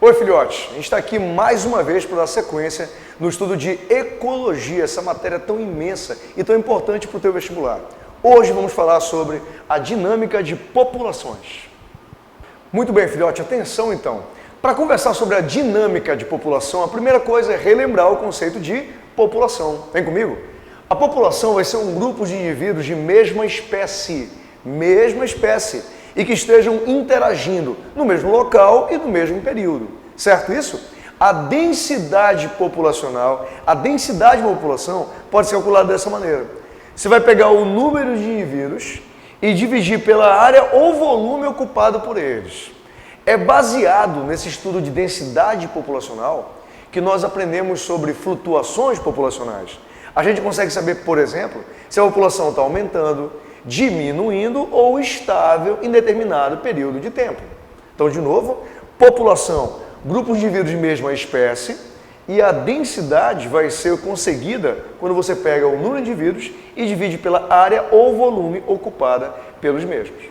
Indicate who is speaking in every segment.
Speaker 1: Oi, filhotes! A gente está aqui mais uma vez para dar sequência no estudo de ecologia, essa matéria tão imensa e tão importante para o teu vestibular. Hoje vamos falar sobre a dinâmica de populações. Muito bem, filhote, atenção então. Para conversar sobre a dinâmica de população, a primeira coisa é relembrar o conceito de população. Vem comigo? A população vai ser um grupo de indivíduos de mesma espécie, e que estejam interagindo no mesmo local e no mesmo período. Certo isso? A densidade populacional, a densidade de uma população pode ser calculada dessa maneira. Você vai pegar o número de indivíduos e dividir pela área ou volume ocupado por eles. É baseado nesse estudo de densidade populacional que nós aprendemos sobre flutuações populacionais. A gente consegue saber, por exemplo, se a população está aumentando, diminuindo ou estável em determinado período de tempo. Então, de novo, população, grupos de indivíduos de mesma espécie, e a densidade vai ser conseguida quando você pega o número de indivíduos e divide pela área ou volume ocupada pelos mesmos.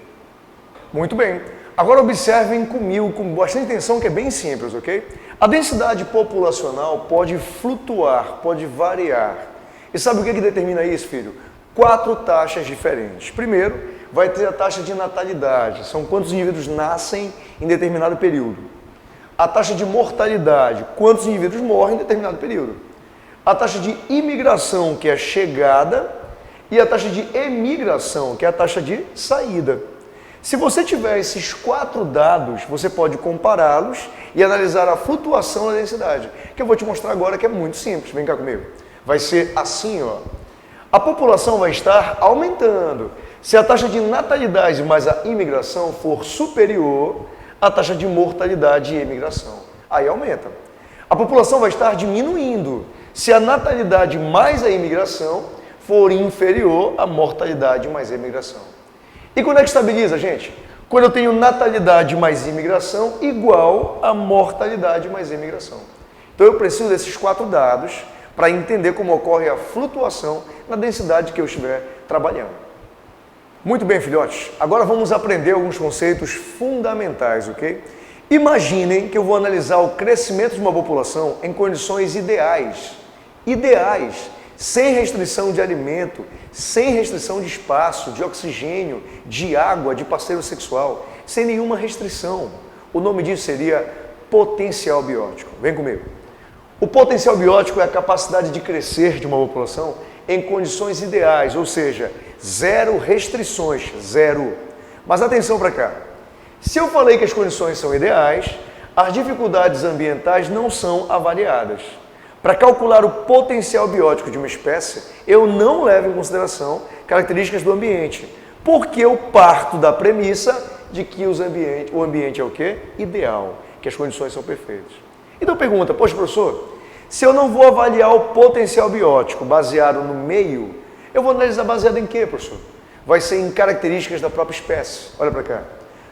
Speaker 1: Muito bem. Agora observem comigo com bastante atenção que é bem simples, ok? A densidade populacional pode flutuar, pode variar. E sabe o que determina isso, filho? 4 taxas diferentes. Primeiro, vai ter a taxa de natalidade, são quantos indivíduos nascem em determinado período. A taxa de mortalidade, quantos indivíduos morrem em determinado período. A taxa de imigração, que é a chegada, e a taxa de emigração, que é a taxa de saída. Se você tiver esses 4 dados, você pode compará-los e analisar a flutuação da densidade, que eu vou te mostrar agora que é muito simples. Vem cá comigo. Vai ser assim, ó. A população vai estar aumentando. Se a taxa de natalidade mais a imigração for superior à taxa de mortalidade e imigração, aí aumenta. A população vai estar diminuindo. Se a natalidade mais a imigração for inferior à mortalidade mais a imigração. E quando é que estabiliza, gente? Quando eu tenho natalidade mais imigração igual a mortalidade mais imigração. Então eu preciso desses 4 dados para entender como ocorre a flutuação na densidade que eu estiver trabalhando. Muito bem, filhotes. Agora vamos aprender alguns conceitos fundamentais, ok? Imaginem que eu vou analisar o crescimento de uma população em condições ideais. Ideais, sem restrição de alimento, sem restrição de espaço, de oxigênio, de água, de parceiro sexual, sem nenhuma restrição. O nome disso seria potencial biótico. Vem comigo. O potencial biótico é a capacidade de crescer de uma população em condições ideais, ou seja, zero restrições, zero. Mas atenção para cá. Se eu falei que as condições são ideais, as dificuldades ambientais não são avaliadas. Para calcular o potencial biótico de uma espécie, eu não levo em consideração características do ambiente, porque eu parto da premissa de que o ambiente é o quê? Ideal, que as condições são perfeitas. Então pergunta, poxa professor, se eu não vou avaliar o potencial biótico baseado no meio, eu vou analisar baseado em quê, professor? Vai ser em características da própria espécie. Olha para cá.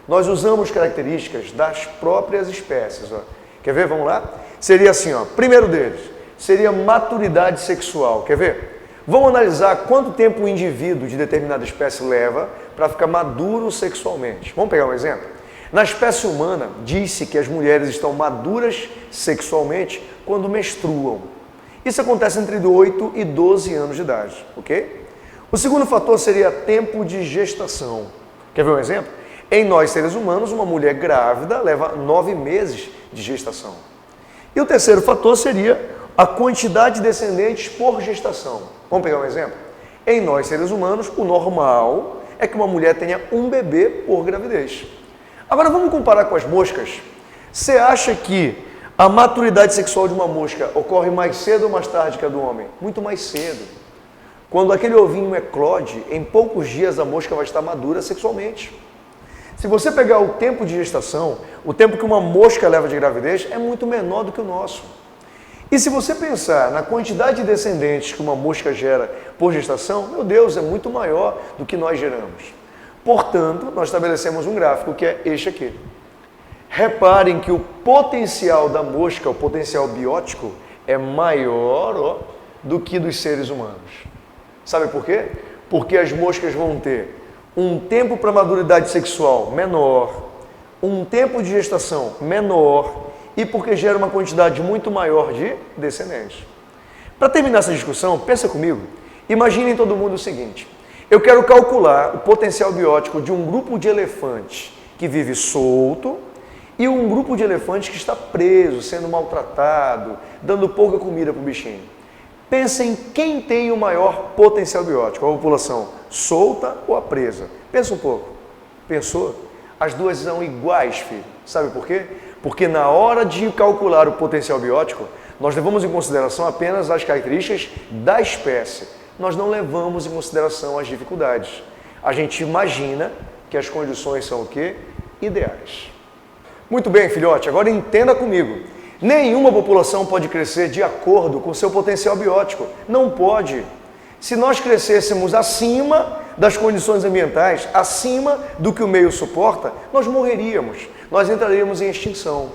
Speaker 1: Nós usamos características das próprias espécies. Ó. Quer ver? Vamos lá? Seria assim, ó. Primeiro deles, seria maturidade sexual. Quer ver? Vamos analisar quanto tempo o indivíduo de determinada espécie leva para ficar maduro sexualmente. Vamos pegar um exemplo? Na espécie humana, diz-se que as mulheres estão maduras sexualmente quando menstruam. Isso acontece entre 8 e 12 anos de idade, ok? O segundo fator seria tempo de gestação. Quer ver um exemplo? Em nós, seres humanos, uma mulher grávida leva 9 meses de gestação. E o terceiro fator seria a quantidade de descendentes por gestação. Vamos pegar um exemplo? Em nós, seres humanos, o normal é que uma mulher tenha um bebê por gravidez. Agora vamos comparar com as moscas. Você acha que a maturidade sexual de uma mosca ocorre mais cedo ou mais tarde que a do homem? Muito mais cedo. Quando aquele ovinho eclode, em poucos dias a mosca vai estar madura sexualmente. Se você pegar o tempo de gestação, o tempo que uma mosca leva de gravidez é muito menor do que o nosso. E se você pensar na quantidade de descendentes que uma mosca gera por gestação, meu Deus, é muito maior do que nós geramos. Portanto, nós estabelecemos um gráfico que é este aqui. Reparem que o potencial da mosca, o potencial biótico, é maior do que dos seres humanos. Sabe por quê? Porque as moscas vão ter um tempo para maturidade sexual menor, um tempo de gestação menor e porque gera uma quantidade muito maior de descendentes. Para terminar essa discussão, pensa comigo, imaginem todo mundo o seguinte, eu quero calcular o potencial biótico de um grupo de elefantes que vive solto e um grupo de elefantes que está preso, sendo maltratado, dando pouca comida para o bichinho. Pensem quem tem o maior potencial biótico, a população solta ou a presa. Pensa um pouco. Pensou? As duas são iguais, filho. Sabe por quê? Porque na hora de calcular o potencial biótico, nós levamos em consideração apenas as características da espécie. Nós não levamos em consideração as dificuldades. A gente imagina que as condições são o quê? Ideais. Muito bem, filhote, agora entenda comigo. Nenhuma população pode crescer de acordo com seu potencial biótico. Não pode. Se nós crescêssemos acima das condições ambientais, acima do que o meio suporta, nós morreríamos. Nós entraríamos em extinção.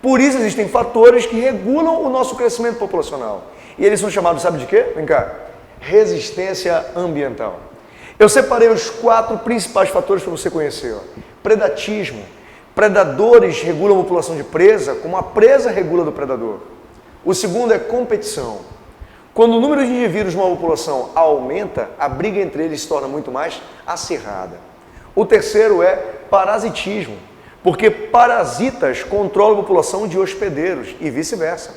Speaker 1: Por isso existem fatores que regulam o nosso crescimento populacional. E eles são chamados, sabe de quê? Vem cá. Resistência ambiental. Eu separei os 4 principais fatores para você conhecer. Predatismo. Predadores regulam a população de presa, como a presa regula do predador. O segundo é competição. Quando o número de indivíduos de uma população aumenta, a briga entre eles se torna muito mais acirrada. O terceiro é parasitismo, porque parasitas controlam a população de hospedeiros e vice-versa.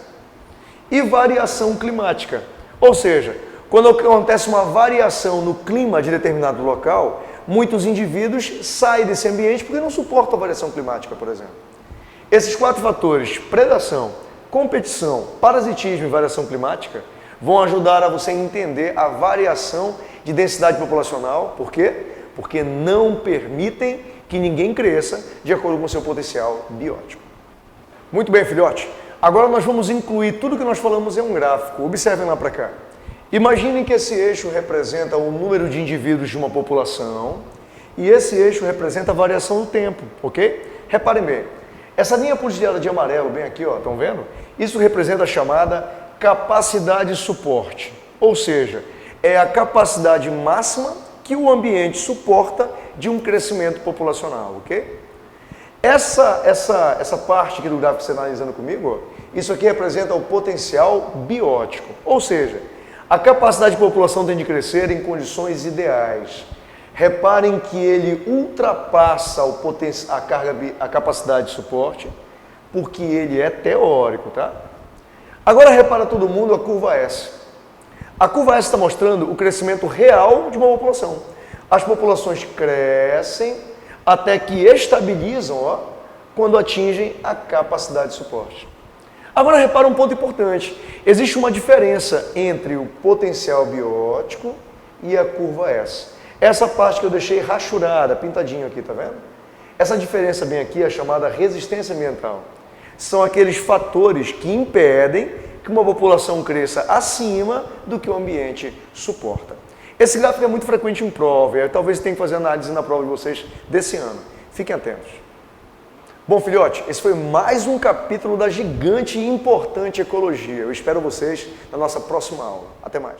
Speaker 1: E variação climática, ou seja, quando acontece uma variação no clima de determinado local, muitos indivíduos saem desse ambiente porque não suportam a variação climática, por exemplo. Esses 4 fatores, predação, competição, parasitismo e variação climática, vão ajudar a você entender a variação de densidade populacional. Por quê? Porque não permitem que ninguém cresça de acordo com o seu potencial biótico. Muito bem, filhote. Agora nós vamos incluir tudo que nós falamos em um gráfico. Observem lá para cá. Imaginem que esse eixo representa o número de indivíduos de uma população e esse eixo representa a variação do tempo, ok? Reparem bem, essa linha pontilhada de amarelo, bem aqui, ó, estão vendo? Isso representa a chamada capacidade de suporte, ou seja, é a capacidade máxima que o ambiente suporta de um crescimento populacional, ok? Essa parte aqui do gráfico que você está analisando comigo, ó, isso aqui representa o potencial biótico, ou seja, a capacidade de população tem de crescer em condições ideais. Reparem que ele ultrapassa a capacidade de suporte, porque ele é teórico, tá? Agora repara todo mundo a curva S. A curva S está mostrando o crescimento real de uma população. As populações crescem até que estabilizam, ó, quando atingem a capacidade de suporte. Agora repara um ponto importante, existe uma diferença entre o potencial biótico e a curva S. Essa parte que eu deixei rachurada, pintadinho aqui, tá vendo? Essa diferença bem aqui é chamada resistência ambiental. São aqueles fatores que impedem que uma população cresça acima do que o ambiente suporta. Esse gráfico é muito frequente em prova, talvez tenha que fazer análise na prova de vocês desse ano. Fiquem atentos. Bom, filhote, esse foi mais um capítulo da gigante e importante ecologia. Eu espero vocês na nossa próxima aula. Até mais.